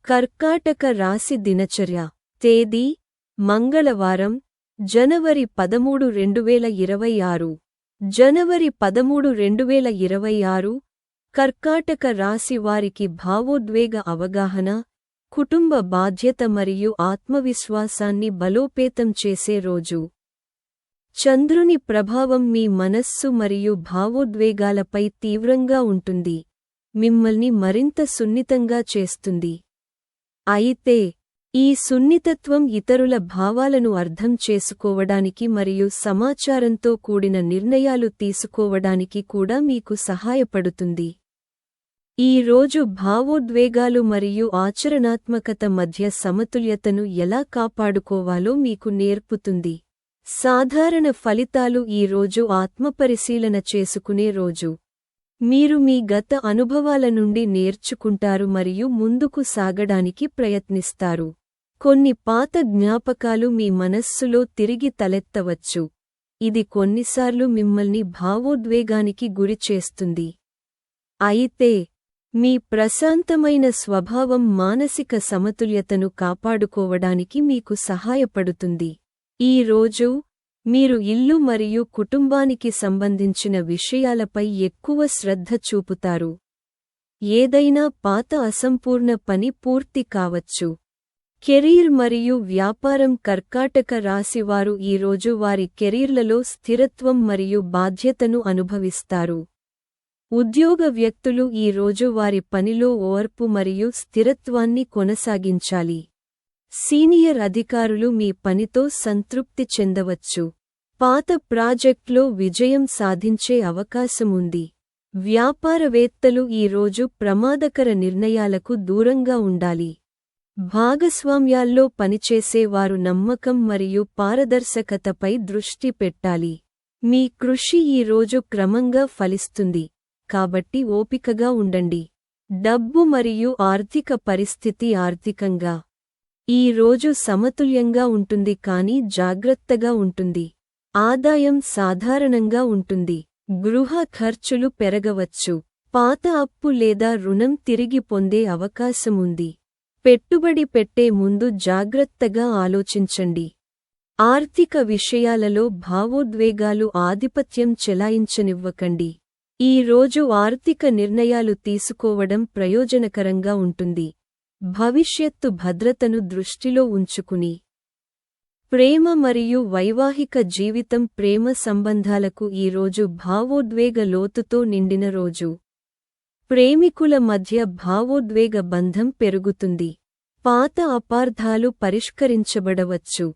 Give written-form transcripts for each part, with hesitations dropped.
కర్కాటక రాశి దినచర్య తేదీ మంగళవారం జనవరి 13 2026 జనవరి 13 2026 కర్కాటక రాశి వారికి భావోద్వేగ అవగాహన కుటుంబ బాధ్యత మరియు ఆత్మవిశ్వాసాన్ని బలోపేతం చేసే రోజు చంద్రుని ప్రభావం మీ మనస్సు మరియు భావోద్వేగాలపై తీవ్రంగా ఉంటుంది మిమ్మల్ని మరింత సున్నితంగా చేస్తుంది అయితే ఈ సున్నితత్వం ఇతరుల భావాలను అర్థం చేసుకోవడానికి మరియు సమాచారంతో కూడిన నిర్ణయాలు తీసుకోవడానికి కూడా మీకు సహాయపడుతుంది ఈ రోజు భావోద్వేగాలు మరియు ఆచరణాత్మకత మధ్య సమతుల్యతను ఎలా కాపాడుకోవాలో మీకు నేర్పుతుంది సాధారణ ఫలితాలు ఈ రోజు ఆత్మపరిశీలన చేసుకునే రోజు మీరు మీ గత అనుభవాల నుండి నేర్చుకుంటారు మరియు ముందుకు సాగడానికి ప్రయత్నిస్తారు కొన్ని పాత జ్ఞాపకాలు మీ మనస్సులో తిరిగి తలెత్తవచ్చు ఇది కొన్నిసార్లు మిమ్మల్ని భావోద్వేగానికి గురిచేస్తుంది అయితే మీ ప్రశాంతమైన స్వభావం మానసిక సమతుల్యతను కాపాడుకోవడానికి మీకు సహాయపడుతుంది ఈ రోజు మీరు ఇల్లు మరియు కుటుంబానికి సంబంధించిన విషయాలపై ఎక్కువ శ్రద్ధ చూపుతారు ఏదైనా పాత అసంపూర్ణ పని పూర్తి కావచ్చు కెరీర్ మరియు వ్యాపారం కర్కాటక రాశివారు ఈరోజు వారి కెరీర్లలో స్థిరత్వం మరియు బాధ్యతను అనుభవిస్తారు ఉద్యోగ వ్యక్తులు ఈరోజు వారి పనిలో ఓర్పు మరియు స్థిరత్వాన్ని కొనసాగించాలి సీనియర్ అధికారులు మీ పనితో సంతృప్తి చెందవచ్చు పాత ప్రాజెక్ట్లో విజయం సాధించే అవకాశముంది వ్యాపారవేత్తలు ఈరోజు ప్రమాదకర నిర్ణయాలకు దూరంగా ఉండాలి భాగస్వామ్యాల్లో పనిచేసే వారు నమ్మకం మరియు పారదర్శకతపై దృష్టి పెట్టాలి మీ కృషి ఈరోజు క్రమంగా ఫలిస్తుంది కాబట్టి ఓపికగా ఉండండి డబ్బు మరియు ఆర్థిక పరిస్థితి ఆర్థికంగా ఈ రోజు సమతుల్యంగా ఉంటుంది కానీ జాగ్రత్తగా ఉంటుంది ఆదాయం సాధారణంగా ఉంటుంది గృహ ఖర్చులు పెరగవచ్చు పాత అప్పు లేదా రుణం తిరిగి పొందే అవకాశముంది పెట్టుబడి పెట్టే ముందు జాగ్రత్తగా ఆలోచించండి ఆర్థిక విషయాలలో భావోద్వేగాలు ఆధిపత్యం చెలాయించనివ్వకండి ఈ రోజు ఆర్థిక నిర్ణయాలు తీసుకోవడం ప్రయోజనకరంగా ఉంటుంది భవిష్యత్తు భద్రతను దృష్టిలో ఉంచుకుని ప్రేమ మరియు వైవాహిక జీవితం ప్రేమ సంబంధాలకు ఈరోజు భావోద్వేగ లోతుతో నిండిన రోజు ప్రేమికుల మధ్య భావోద్వేగ బంధం పెరుగుతుంది పాత అపార్థాలు పరిష్కరించబడవచ్చు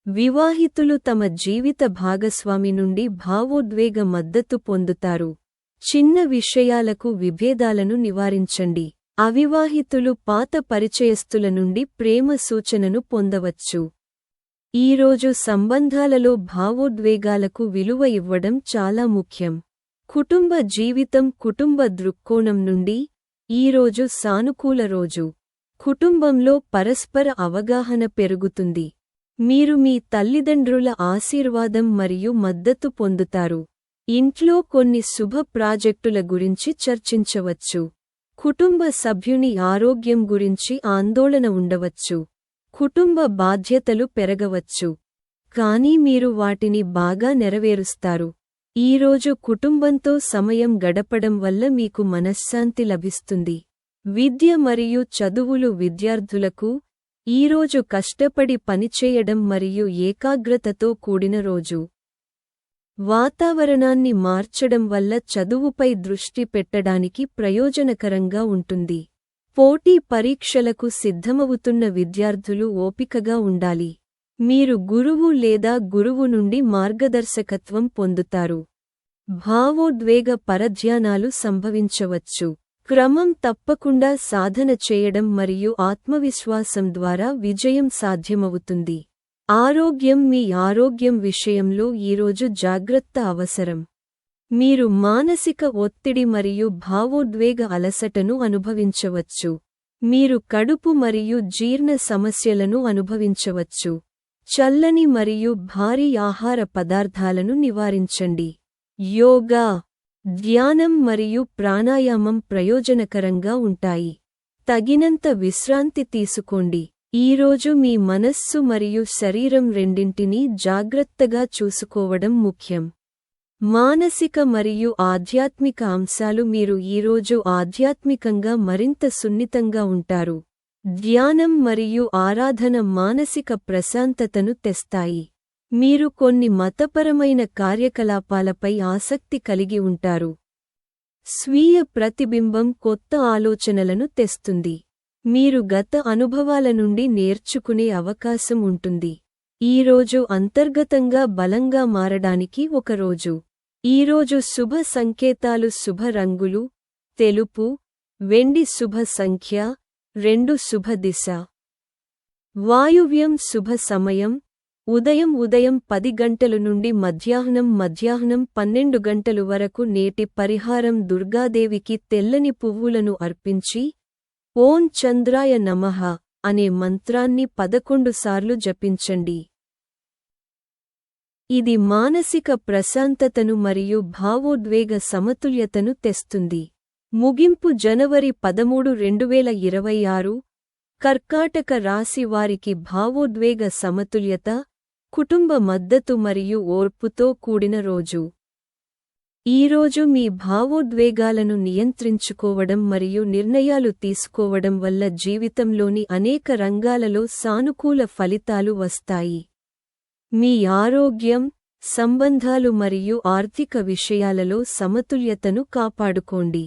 వివాహితులు తమ జీవిత భాగస్వామి నుండి భావోద్వేగ మద్దతు పొందుతారు చిన్న విషయాలకు విభేదాలను నివారించండి అవివాహితులు పాత పరిచయస్తుల నుండి ప్రేమ సూచనను పొందవచ్చు ఈరోజు సంబంధాలలో భావోద్వేగాలకు విలువ ఇవ్వడం చాలా ముఖ్యం కుటుంబ జీవితం కుటుంబ దృక్కోణం నుండి ఈరోజు సానుకూల రోజు కుటుంబంలో పరస్పర అవగాహన పెరుగుతుంది మీరు మీ తల్లిదండ్రుల ఆశీర్వాదం మరియు మద్దతు పొందుతారు ఇంట్లో కొన్ని శుభ ప్రాజెక్టుల గురించి చర్చించవచ్చు కుటుంబ సభ్యుని ఆరోగ్యం గురించి ఆందోళన ఉండవచ్చు కుటుంబ బాధ్యతలు పెరగవచ్చు కానీ మీరు వాటిని బాగా నెరవేరుస్తారు ఈరోజు కుటుంబంతో సమయం గడపడం వల్ల మీకు మనశ్శాంతి లభిస్తుంది విద్య మరియు చదువులు విద్యార్థులకు ఈరోజు కష్టపడి పనిచేయడం మరియు ఏకాగ్రతతో కూడిన రోజు వాతావరణాన్ని మార్చడం వల్ల చదువుపై దృష్టి పెట్టడానికి ప్రయోజనకరంగా ఉంటుంది పోటీ పరీక్షలకు సిద్ధమవుతున్న విద్యార్థులు ఓపికగా ఉండాలి మీరు గురువు లేదా గురువు నుండి మార్గదర్శకత్వం పొందుతారు భావోద్వేగ పరధ్యానాలు సంభవించవచ్చు క్రమం తప్పకుండా సాధన చేయడం మరియు ఆత్మవిశ్వాసం ద్వారా విజయం సాధ్యమవుతుంది ఆరోగ్యం మీ ఆరోగ్యం విషయంలో ఈరోజు జాగ్రత్త అవసరం మీరు మానసిక ఒత్తిడి మరియు భావోద్వేగ అలసటను అనుభవించవచ్చు మీరు కడుపు మరియు జీర్ణ సమస్యలను అనుభవించవచ్చు చల్లని మరియు భారీ ఆహార పదార్థాలను నివారించండి యోగా ధ్యానం మరియు ప్రాణాయామం ప్రయోజనకరంగా ఉంటాయి తగినంత విశ్రాంతి తీసుకోండి. ఈరోజు మీ మనస్సు మరియు శరీరం రెండింటినీ జాగ్రత్తగా చూసుకోవడం ముఖ్యం. మానసిక మరియు ఆధ్యాత్మిక అంశాలు మీరు ఈరోజు ఆధ్యాత్మికంగా మరింత సున్నితంగా ఉంటారు. ధ్యానం మరియు ఆరాధన మానసిక ప్రశాంతతను తెస్తాయి. మీరు కొన్ని మతపరమైన కార్యకలాపాలపై ఆసక్తి కలిగి ఉంటారు. స్వీయ ప్రతిబింబం కొత్త ఆలోచనలను తెస్తుంది. మీరు గత అనుభవాల నుండి నేర్చుకునే అవకాశం ఉంటుంది. ఈరోజు అంతర్గతంగా బలంగా మారడానికి ఒక రోజు. ఈరోజు శుభ సంకేతాలు శుభ రంగులు, తెలుపు, వెండి శుభ సంఖ్య, 2 శుభ దిశ. వాయువ్యం శుభ సమయం, ఉదయం 10 గంటల నుండి మధ్యాహ్నం 12 గంటలు వరకు. నేటి పరిహారం దుర్గాదేవికి తెల్లని పువ్వులను అర్పించి ఓం చంద్రాయ నమః అనే మంత్రాన్ని 11 సార్లు జపించండి. ఇది మానసిక ప్రశాంతతను మరియు భావోద్వేగ సమతుల్యతను తెస్తుంది. ముగింపు జనవరి 13, 2026. కర్కాటక రాశి వారికి భావోద్వేగ సమతుల్యత, కుటుంబ మద్దతు మరియు ఓర్పుతో కూడిన రోజు. ఈరోజు మీ భావోద్వేగాలను నియంత్రించుకోవడం మరియు నిర్ణయాలు తీసుకోవడం వల్ల జీవితంలోని అనేక రంగాలలో సానుకూల ఫలితాలు వస్తాయి. మీ ఆరోగ్యం, సంబంధాలు మరియు ఆర్థిక విషయాలలో సమతుల్యతను కాపాడుకోండి.